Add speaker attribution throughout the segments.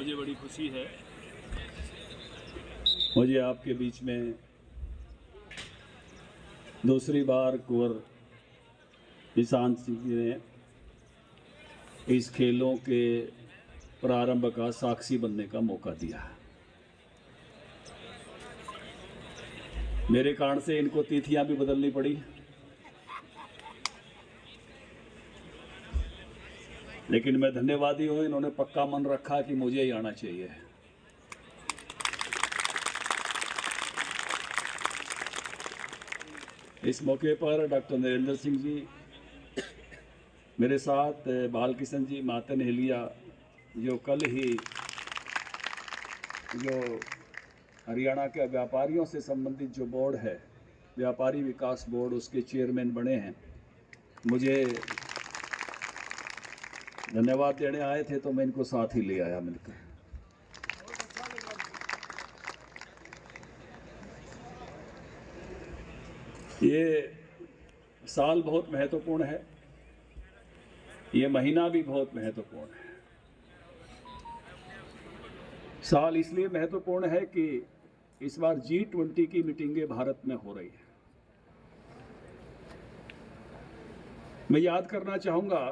Speaker 1: मुझे बड़ी खुशी है,
Speaker 2: मुझे आपके बीच में दूसरी बार कुंवर निशांत सिंह जी ने इस खेलों के प्रारंभ का साक्षी बनने का मौका दिया। मेरे कारण से इनको तिथियां भी बदलनी पड़ी, लेकिन मैं धन्यवादी हूं, इन्होंने पक्का मन रखा कि मुझे ही आना चाहिए। इस मौके पर डॉक्टर नरेंद्र सिंह जी, मेरे साथ बालकिशन जी, मातन हेलिया, जो कल ही जो हरियाणा के व्यापारियों से संबंधित जो बोर्ड है, व्यापारी विकास बोर्ड, उसके चेयरमैन बने हैं, मुझे धन्यवाद देने आए थे, तो मैं इनको साथ ही ले आया मिलकर। ये साल बहुत महत्वपूर्ण है, ये महीना भी बहुत महत्वपूर्ण है। साल इसलिए महत्वपूर्ण है कि इस बार G20 की मीटिंगें भारत में हो रही है। मैं याद करना चाहूंगा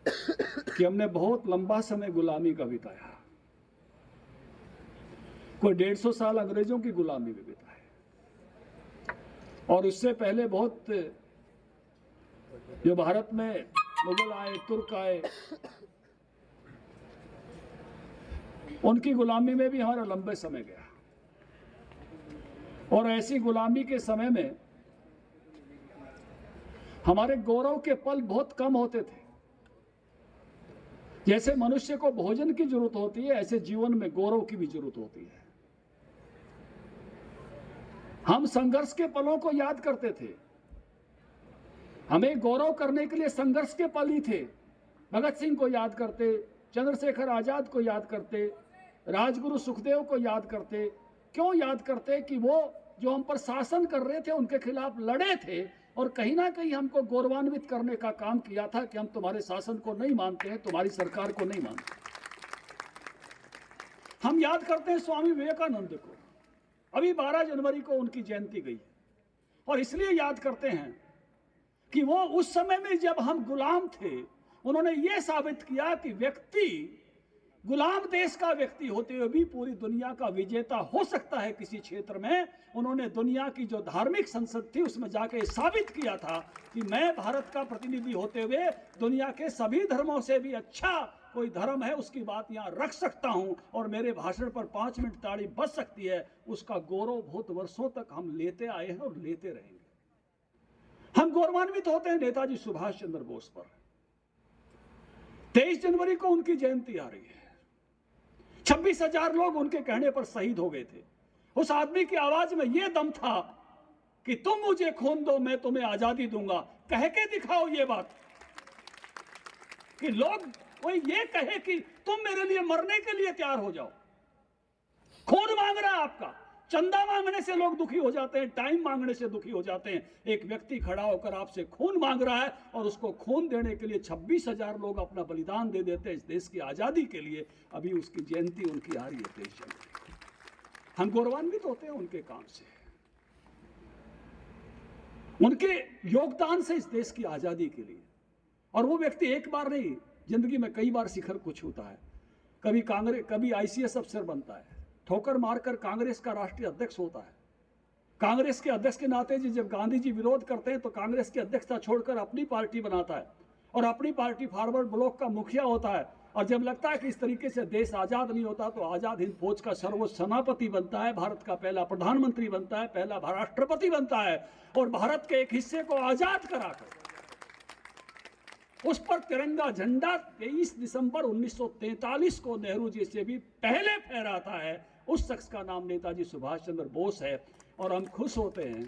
Speaker 2: कि हमने बहुत लंबा समय गुलामी का बिताया, कोई 150 साल अंग्रेजों की गुलामी में बिताए, और उससे पहले बहुत जो भारत में मुगल आए, तुर्क आए, उनकी गुलामी में भी हमारा लंबे समय गया। और ऐसी गुलामी के समय में हमारे गौरव के पल बहुत कम होते थे। जैसे मनुष्य को भोजन की जरूरत होती है, ऐसे जीवन में गौरव की भी जरूरत होती है। हम संघर्ष के पलों को याद करते थे, हमें गौरव करने के लिए संघर्ष के पल ही थे। भगत सिंह को याद करते, चंद्रशेखर आजाद को याद करते, राजगुरु सुखदेव को याद करते। क्यों याद करते? कि वो जो हम पर शासन कर रहे थे उनके खिलाफ लड़े थे, और कहीं ना कहीं हमको गौरवान्वित करने का काम किया था कि हम तुम्हारे शासन को नहीं मानते हैं, तुम्हारी सरकार को नहीं मानते। हम याद करते हैं स्वामी विवेकानंद को, अभी 12 जनवरी को उनकी जयंती गई, और इसलिए याद करते हैं कि वो उस समय में जब हम गुलाम थे, उन्होंने ये साबित किया कि व्यक्ति गुलाम देश का व्यक्ति होते हुए भी पूरी दुनिया का विजेता हो सकता है किसी क्षेत्र में। उन्होंने दुनिया की जो धार्मिक संसद थी उसमें जाके साबित किया था कि मैं भारत का प्रतिनिधि होते हुए दुनिया के सभी धर्मों से भी अच्छा कोई धर्म है उसकी बात यहाँ रख सकता हूँ, और मेरे भाषण पर 5 मिनट ताड़ी बज सकती है। उसका गौरव बहुत वर्षों तक हम लेते आए हैं और लेते रहेंगे। हम गौरवान्वित होते हैं नेताजी सुभाष चंद्र बोस पर। 23 जनवरी को उनकी जयंती आ रही है। 26,000 लोग उनके कहने पर शहीद हो गए थे। उस आदमी की आवाज में यह दम था कि तुम मुझे खून दो, मैं तुम्हें आजादी दूंगा। कह के दिखाओ ये बात, कि लोग कोई ये कहे कि तुम मेरे लिए मरने के लिए तैयार हो जाओ। खून मांग रहा है आपका। चंदा मांगने से लोग दुखी हो जाते हैं, टाइम मांगने से दुखी हो जाते हैं। एक व्यक्ति खड़ा होकर आपसे खून मांग रहा है, और उसको खून देने के लिए 26,000 लोग अपना बलिदान दे देते हैं इस देश की आजादी के लिए। अभी उसकी जयंती उनकी आ रही है 23 जनवरी। हम गौरवान्वित होते हैं उनके काम से, उनके योगदान से इस देश की आजादी के लिए। और वो व्यक्ति एक बार नहीं, जिंदगी में कई बार शिखर को छूता है। कभी कांग्रेस, कभी ICS अफसर बनता है, ठोकर मारकर कांग्रेस का राष्ट्रीय अध्यक्ष होता है। कांग्रेस के अध्यक्ष के नाते जब गांधी जी विरोध करते हैं तो कांग्रेस की अध्यक्षता छोड़कर अपनी पार्टी बनाता है, और अपनी पार्टी फॉरवर्ड ब्लॉक का मुखिया होता है। और जब लगता है कि इस तरीके से देश आजाद नहीं होता, तो आजाद हिंद फौज का सर्वोच्च सेनापति बनता है, भारत का पहला प्रधानमंत्री बनता है, पहला राष्ट्रपति बनता है, और भारत के एक हिस्से को आजाद कराकर उस पर तिरंगा झंडा 23 दिसंबर 1943 को नेहरू जी से भी पहले फहराता है। उस शख्स का नाम नेताजी सुभाष चंद्र बोस है। और हम खुश होते हैं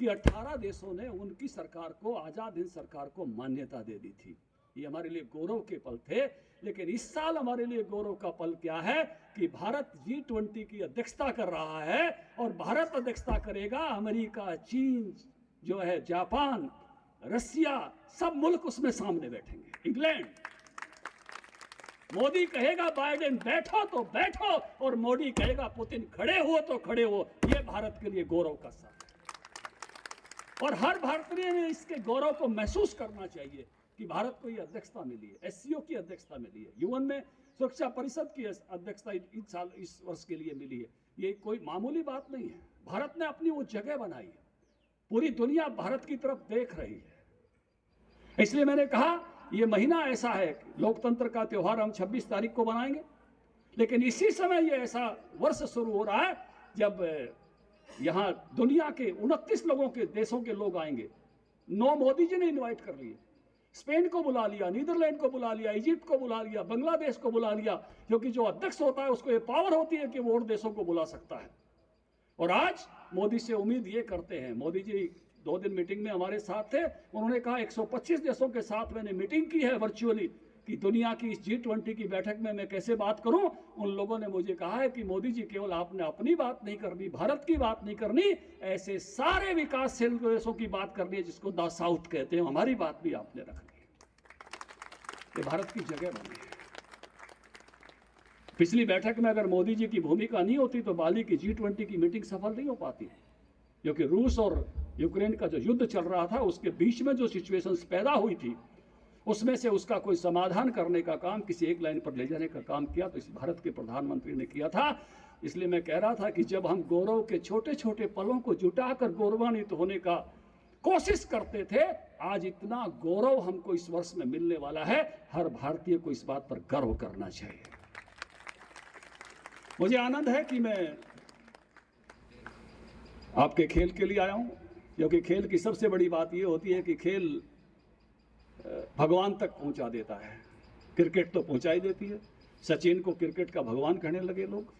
Speaker 2: कि 18 देशों ने उनकी सरकार को, आजाद हिंद सरकार को मान्यता दे दी थी। ये हमारे लिए गौरव के पल थे। लेकिन इस साल हमारे लिए गौरव का पल क्या है कि भारत G20 की अध्यक्षता कर रहा है, और भारत अध्यक्षता करेगा। अमेरिका, चीन जो है, जापान, रसिया, सब मुल्क उसमें सामने बैठेंगे, इंग्लैंड। मोदी कहेगा बाइडेन बैठो तो बैठो, और मोदी कहेगा पुतिन खड़े हो तो खड़े हो। ये भारत के लिए गौरव का साथ है, और हर भारतीय ने इसके गौरव को महसूस करना चाहिए कि भारत को ये अध्यक्षता मिली है, एससीओ की अध्यक्षता मिली है, यूएन में सुरक्षा परिषद की अध्यक्षता इस वर्ष के लिए मिली है। ये कोई मामूली बात नहीं है। भारत ने अपनी वो जगह बनाई है, पूरी दुनिया भारत की तरफ देख रही है। इसलिए मैंने कहा ये महीना ऐसा है, लोकतंत्र का त्योहार हम 26 तारीख को मनाएंगे, लेकिन इसी समय ये ऐसा वर्ष शुरू हो रहा है जब यहाँ दुनिया के 29 लोगों के देशों के लोग आएंगे। 9 मोदी जी ने इन्वाइट कर लिए, स्पेन को बुला लिया, नीदरलैंड को बुला लिया, इजिप्ट को बुला लिया, बांग्लादेश को बुला लिया, क्योंकि जो अध्यक्ष होता है उसको ये पावर होती है कि वो और देशों को बुला सकता है। और आज मोदी से उम्मीद ये करते हैं, मोदी जी 2 दिन मीटिंग में हमारे साथ थे, उन्होंने कहा 125 देशों के साथ मैंने मीटिंग की है वर्चुअली कि दुनिया की इस G20 की बैठक में मैं कैसे बात करूं। उन लोगों ने मुझे कहा है कि मोदी जी केवल आपने अपनी बात नहीं करनी, भारत की बात नहीं करनी, ऐसे सारे विकासशील देशों की बात करनी है जिसको द साउथ कहते हैं, हमारी बात भी आपने रखनी है। ये भारत की जगह बनी है। पिछली बैठक में अगर मोदी जी की भूमिका नहीं होती तो बाली की G20 की मीटिंग सफल नहीं हो पाती, क्योंकि रूस और यूक्रेन का जो युद्ध चल रहा था उसके बीच में जो सिचुएशंस पैदा हुई थी उसमें से उसका कोई समाधान करने का काम, किसी एक लाइन पर ले जाने का काम किया तो इस भारत के प्रधानमंत्री ने किया था। इसलिए मैं कह रहा था कि जब हम गौरव के छोटे छोटे पलों को जुटाकर गौरवान्वित होने का कोशिश करते थे, आज इतना गौरव हमको इस वर्ष में मिलने वाला है। हर भारतीय को इस बात पर गर्व करना चाहिए। मुझे आनंद है कि मैं आपके खेल के लिए आया हूं, क्योंकि खेल की सबसे बड़ी बात यह होती है कि खेल भगवान तक पहुंचा देता है। क्रिकेट तो पहुंचा ही देती है, सचिन को क्रिकेट का भगवान कहने लगे लोग,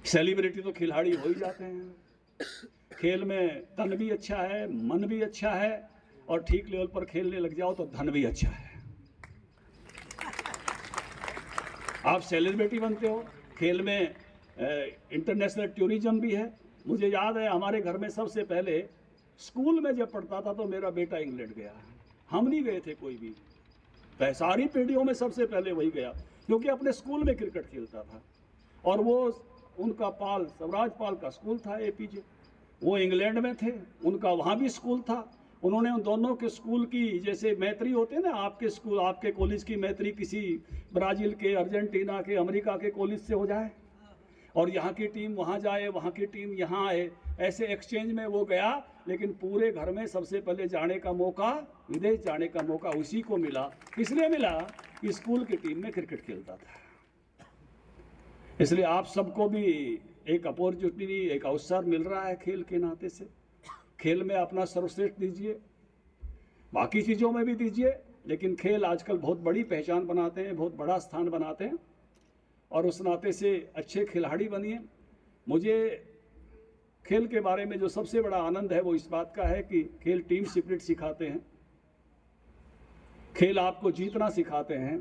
Speaker 2: सेलिब्रिटी तो खिलाड़ी हो ही जाते हैं। खेल में तन भी अच्छा है, मन भी अच्छा है, और ठीक लेवल पर खेलने लग जाओ तो धन भी अच्छा है। आप सेलिब्रिटी बनते हो, खेल में इंटरनेशनल टूरिज्म भी है। मुझे याद है हमारे घर में सबसे पहले स्कूल में जब पढ़ता था तो मेरा बेटा इंग्लैंड गया, हम नहीं गए थे कोई भी। सारी पीढ़ियों में सबसे पहले वही गया, क्योंकि अपने स्कूल में क्रिकेट खेलता था। और वो उनका पाल, स्वराज पाल का स्कूल था एपीजे, वो इंग्लैंड में थे, उनका वहाँ भी स्कूल था। उन्होंने उन दोनों के स्कूल की, जैसे मैत्री होते हैं ना, आपके स्कूल आपके कॉलेज की मैत्री किसी ब्राज़ील के, अर्जेंटीना के, अमेरिका के कॉलेज से हो जाए, और यहाँ की टीम वहाँ जाए, वहाँ की टीम यहाँ आए, ऐसे एक्सचेंज में वो गया। लेकिन पूरे घर में सबसे पहले जाने का मौका, विदेश जाने का मौका उसी को मिला। इसलिए मिला कि स्कूल की टीम में क्रिकेट खेलता था। इसलिए आप सबको भी एक अपॉर्चुनिटी, एक अवसर मिल रहा है खेल के नाते से। खेल में अपना सर्वश्रेष्ठ दीजिए, बाकी चीज़ों में भी दीजिए, लेकिन खेल आजकल बहुत बड़ी पहचान बनाते हैं, बहुत बड़ा स्थान बनाते हैं, और उस नाते से अच्छे खिलाड़ी बनिए। मुझे खेल के बारे में जो सबसे बड़ा आनंद है वो इस बात का है कि खेल टीम स्पिरिट सिखाते हैं, खेल आपको जीतना सिखाते हैं,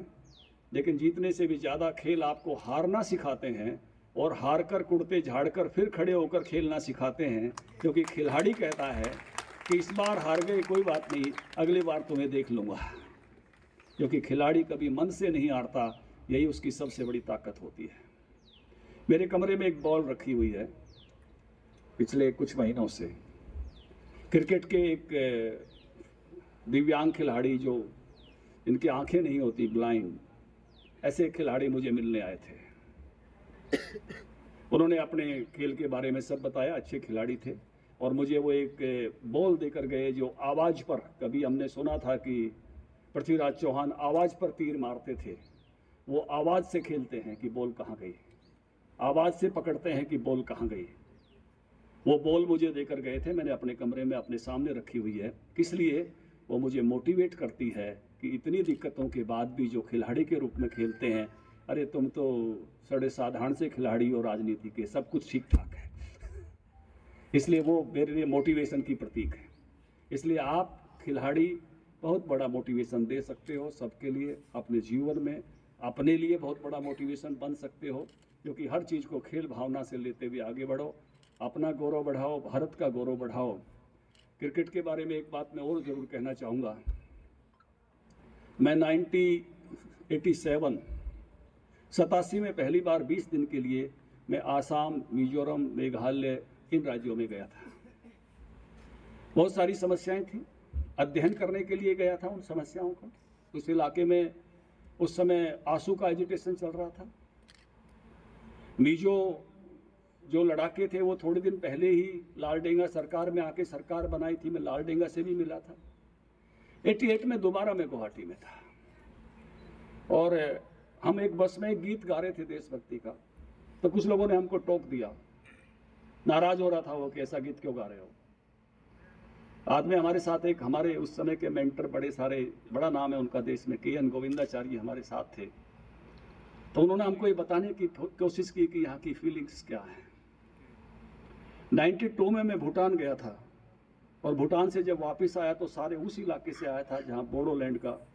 Speaker 2: लेकिन जीतने से भी ज़्यादा खेल आपको हारना सिखाते हैं, और हार कर कुड़ते झाड़कर फिर खड़े होकर खेलना सिखाते हैं। क्योंकि खिलाड़ी कहता है कि इस बार हार गए कोई बात नहीं, अगली बार तुम्हें देख लूँगा, क्योंकि खिलाड़ी कभी मन से नहीं हारता, यही उसकी सबसे बड़ी ताकत होती है। मेरे कमरे में एक बॉल रखी हुई है पिछले कुछ महीनों से। क्रिकेट के एक दिव्यांग खिलाड़ी, जो इनकी आंखें नहीं होती, ब्लाइंड, ऐसे खिलाड़ी मुझे मिलने आए थे। उन्होंने अपने खेल के बारे में सब बताया, अच्छे खिलाड़ी थे, और मुझे वो एक बॉल देकर गए जो आवाज़ पर, कभी हमने सुना था कि पृथ्वीराज चौहान आवाज़ पर तीर मारते थे, वो आवाज़ से खेलते हैं कि बॉल कहाँ गई, आवाज़ से पकड़ते हैं कि बॉल कहाँ गई। वो बॉल मुझे देकर गए थे, मैंने अपने कमरे में अपने सामने रखी हुई है। किस लिए? वो मुझे मोटिवेट करती है कि इतनी दिक्कतों के बाद भी जो खिलाड़ी के रूप में खेलते हैं, अरे तुम तो सड़े साधारण से खिलाड़ी हो, राजनीति के सब कुछ ठीक ठाक है। इसलिए वो मेरे लिए मोटिवेशन की प्रतीक है। इसलिए आप खिलाड़ी बहुत बड़ा मोटिवेशन दे सकते हो सबके लिए, अपने जीवन में अपने लिए बहुत बड़ा मोटिवेशन बन सकते हो, क्योंकि हर चीज़ को खेल भावना से लेते हुए आगे बढ़ो, अपना गौरव बढ़ाओ, भारत का गौरव बढ़ाओ। क्रिकेट के बारे में एक बात मैं और ज़रूर कहना चाहूँगा। मैं 87 में पहली बार 20 दिन के लिए मैं आसाम, मिजोरम, मेघालय इन राज्यों में गया था। बहुत सारी समस्याएं थी, अध्ययन करने के लिए गया था उन समस्याओं का। उस इलाके में उस समय आंसू का एजिटेशन चल रहा था। मिजो जो लड़ाके थे वो थोड़े दिन पहले ही लालडेंगा सरकार में आके सरकार बनाई थी। मैं लालडेंगा से भी मिला था। 88 में दोबारा मैं गुवाहाटी में था और हम एक बस में एक गीत गा रहे थे देशभक्ति का, तो कुछ लोगों ने हमको टोक दिया, नाराज हो रहा था वो कि ऐसा गीत क्यों गा रहे हो। बाद में हमारे साथ एक हमारे उस समय के मेंटर, बड़ा नाम है उनका देश में, KN गोविंदाचार्य हमारे साथ थे। तो उन्होंने हमको ये बताने की कोशिश की कि यहाँ की फीलिंग्स क्या है। 92 में मैं भूटान गया था और भूटान से जब वापस आया तो सारे उस इलाके से आया था जहाँ बोडोलैंड का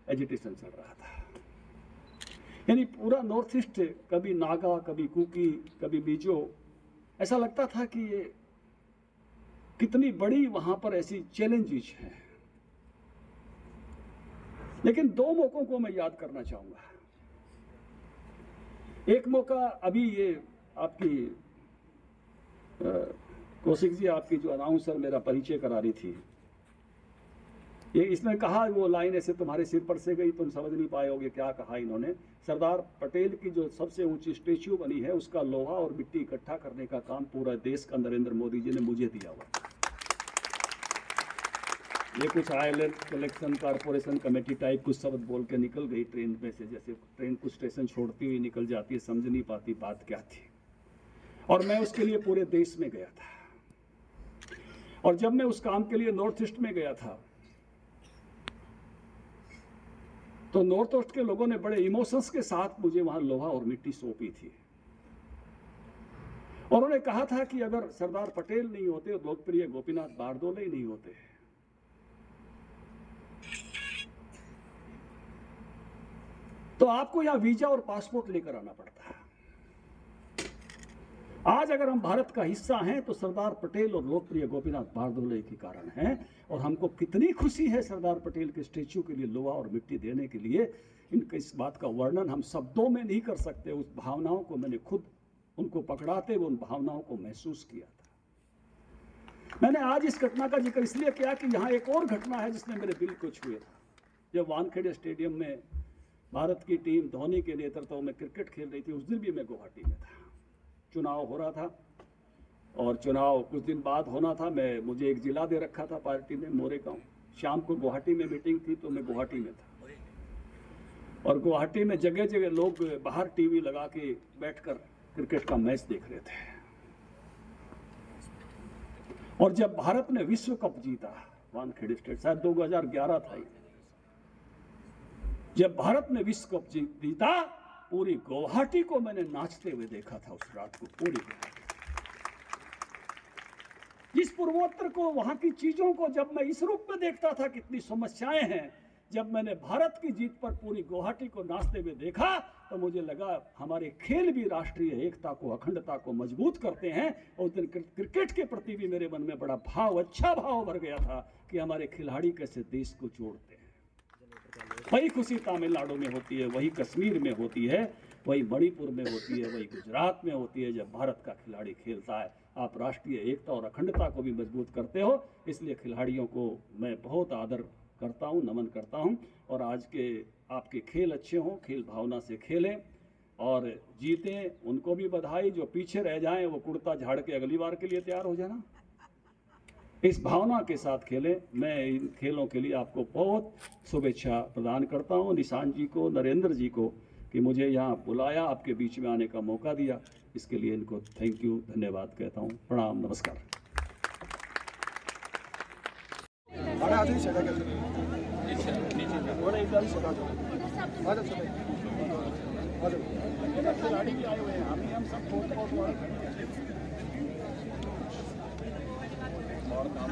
Speaker 2: एजिटेशन चल रहा था। यानी पूरा नॉर्थ ईस्ट, कभी नागा, कभी कुकी, कभी मिजो, ऐसा लगता था कि ये कितनी बड़ी वहां पर ऐसी चैलेंजेस हैं। लेकिन 2 मौकों को मैं याद करना चाहूंगा। एक मौका अभी ये आपकी कौशिक जी, आपकी जो अनाउंसर मेरा परिचय करा रही थी, ये इसने कहा, वो लाइन ऐसे तुम्हारे सिर पर से गई, तुम समझ नहीं पाए होगे क्या कहा इन्होंने। सरदार पटेल की जो सबसे ऊंची स्टेच्यू बनी है उसका लोहा और मिट्टी इकट्ठा करने का काम पूरा देश का नरेंद्र मोदी जी ने मुझे दिया हुआ। ये कुछ Ireland collection corporation committee type कुछ शब्द बोल के निकल गई ट्रेन में से, जैसे ट्रेन कुछ स्टेशन छोड़ती हुई निकल जाती है, समझ नहीं पाती बात क्या थी। और मैं उसके लिए पूरे देश में गया था। और जब मैं उस काम के लिए नॉर्थ ईस्ट में गया था तो नॉर्थ ईस्ट के लोगों ने बड़े इमोशंस के साथ मुझे वहां लोहा और मिट्टी सौंपी थी। और उन्होंने कहा था कि अगर सरदार पटेल नहीं होते, लोकप्रिय गोपीनाथ बारदोले ही नहीं होते, तो आपको यहां वीजा और पासपोर्ट लेकर आना पड़ता है। आज अगर हम भारत का हिस्सा हैं तो सरदार पटेल और लोकप्रिय गोपीनाथ बारदोले के कारण है। और हमको कितनी खुशी है सरदार पटेल के स्टेच्यू के लिए लोहा और मिट्टी देने के लिए। इनके इस बात का वर्णन हम शब्दों में नहीं कर सकते। उस भावनाओं को मैंने खुद उनको पकड़ाते हुए उन भावनाओं को महसूस किया था। मैंने आज इस घटना का जिक्र इसलिए किया कि यहाँ एक और घटना है जिसने मेरे दिल को छुए था। जब वानखेड़े स्टेडियम में भारत की टीम धोनी के नेतृत्व में क्रिकेट खेल रही थी, उस दिन भी मैं गुवाहाटी में था। चुनाव हो रहा था और चुनाव कुछ दिन बाद होना था। मुझे एक जिला दे रखा था पार्टी ने, मोरेगांव। शाम को गुवाहाटी में मीटिंग थी तो मैं गुवाहाटी में था। और गुवाहाटी में जगह जगह लोग बाहर टीवी लगा के बैठकर क्रिकेट का मैच देख रहे थे। और जब भारत ने विश्व कप जीता, वानखेड़े स्टेट, शायद 2011 था, जब भारत ने विश्व कप जीता, पूरी गुवाहाटी को मैंने नाचते हुए देखा था उस रात को। पूरी इस पूर्वोत्तर को, वहां की चीजों को जब मैं इस रूप में देखता था, कितनी समस्याएं हैं, जब मैंने भारत की जीत पर पूरी गुवाहाटी को नाचते हुए देखा तो मुझे लगा हमारे खेल भी राष्ट्रीय एकता को, अखंडता को मजबूत करते हैं। और उस दिन क्रिकेट के प्रति भी मेरे मन में बड़ा भाव, अच्छा भाव भर गया था कि हमारे खिलाड़ी कैसे देश को जोड़ते हैं। वही खुशी तमिलनाडु में होती है, वही कश्मीर में होती है, वही मणिपुर में होती है, वही गुजरात में होती है। जब भारत का खिलाड़ी खेलता है, आप राष्ट्रीय एकता और अखंडता को भी मजबूत करते हो। इसलिए खिलाड़ियों को मैं बहुत आदर करता हूं, नमन करता हूं। और आज के आपके खेल अच्छे हों, खेल भावना से खेलें और जीतें। उनको भी बधाई, जो पीछे रह जाएं वो कुर्ता झाड़ के अगली बार के लिए तैयार हो जाना। इस भावना के साथ खेलें। मैं इन खेलों के लिए आपको बहुत शुभेच्छा प्रदान करता हूं। निशान जी को, नरेंद्र जी को कि मुझे यहाँ बुलाया, आपके बीच में आने का मौका दिया, इसके लिए इनको थैंक यू, धन्यवाद कहता हूँ। प्रणाम, नमस्कार। खिलाड़ी भी आए हुए हैं, हम सब और काम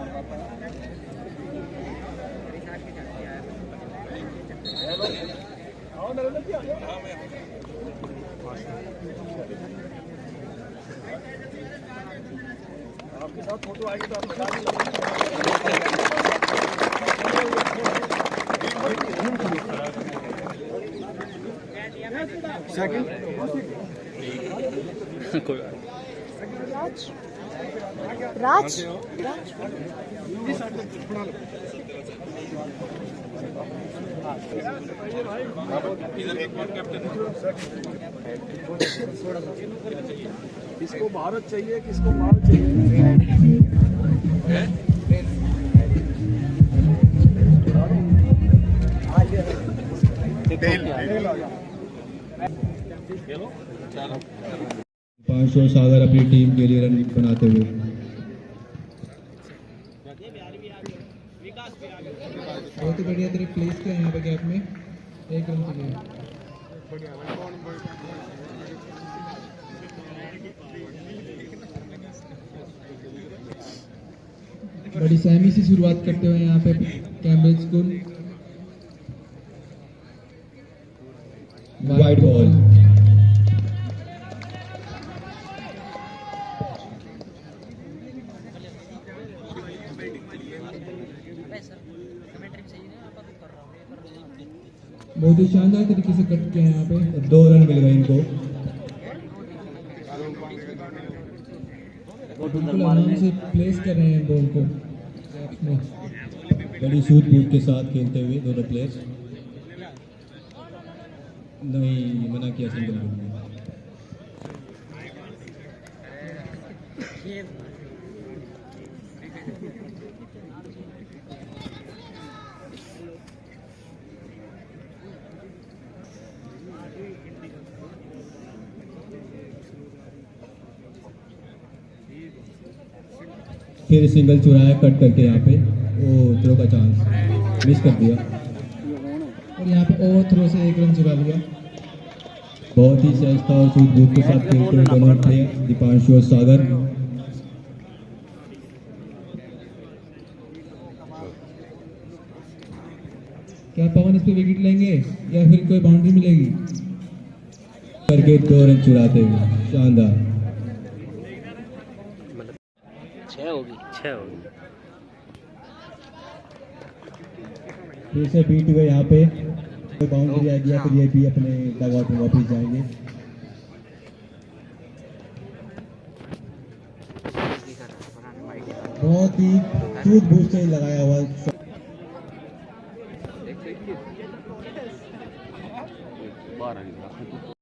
Speaker 2: आपके साथ फोटो आएगी तो आप बता दीजिए।
Speaker 1: राज
Speaker 2: किसको भारत चाहिए, किसको माल चाहिए?
Speaker 3: पांचों सागर अपनी टीम के लिए रन बनाते हुए
Speaker 4: बहुत ही बढ़िया तरीके प्लेस किया यहाँ पे गैप में 1 रन के लिए। बड़ी सहमी से शुरुआत करते हुए यहाँ पे कैम्ब्रिज स्कूल।
Speaker 3: Wide ball.
Speaker 4: बहुत ही शानदार तरीके से कट किया यहाँ पे।
Speaker 3: 2 रन मिल गए इनको।
Speaker 4: बिल्कुल आराम से प्लेस कर रहे हैं बॉल को गैप में।
Speaker 3: बड़ी सूझबूझ के साथ खेलते हुए दोनों प्लेयर्स। नहीं, मना किया सिंगल के लिए। फिर सिंगल चुराया कट करके यहाँ पे, वो थ्रो का चांस मिस कर दिया
Speaker 4: और यहाँ पे ओवर थ्रो से 1 रन चुरा लिया।
Speaker 3: बहुत ही सहजता और सूझबूझ के साथ खेलते हुए दोनों प्लेयर दीपांशु और सागर।
Speaker 4: क्या पवन इस पे विकेट लेंगे या फिर कोई बाउंड्री मिलेगी?
Speaker 3: करके 2 रन चुराते हुए शानदार।
Speaker 5: 6 होगी।
Speaker 3: फिर से बीट हुए यहाँ पे, कोई बाउंड्री आ गया, फिर ये भी अपने डगआउट में वापस जाएंगे।
Speaker 4: बहुत ही सूझबूझ से लगाया हुआ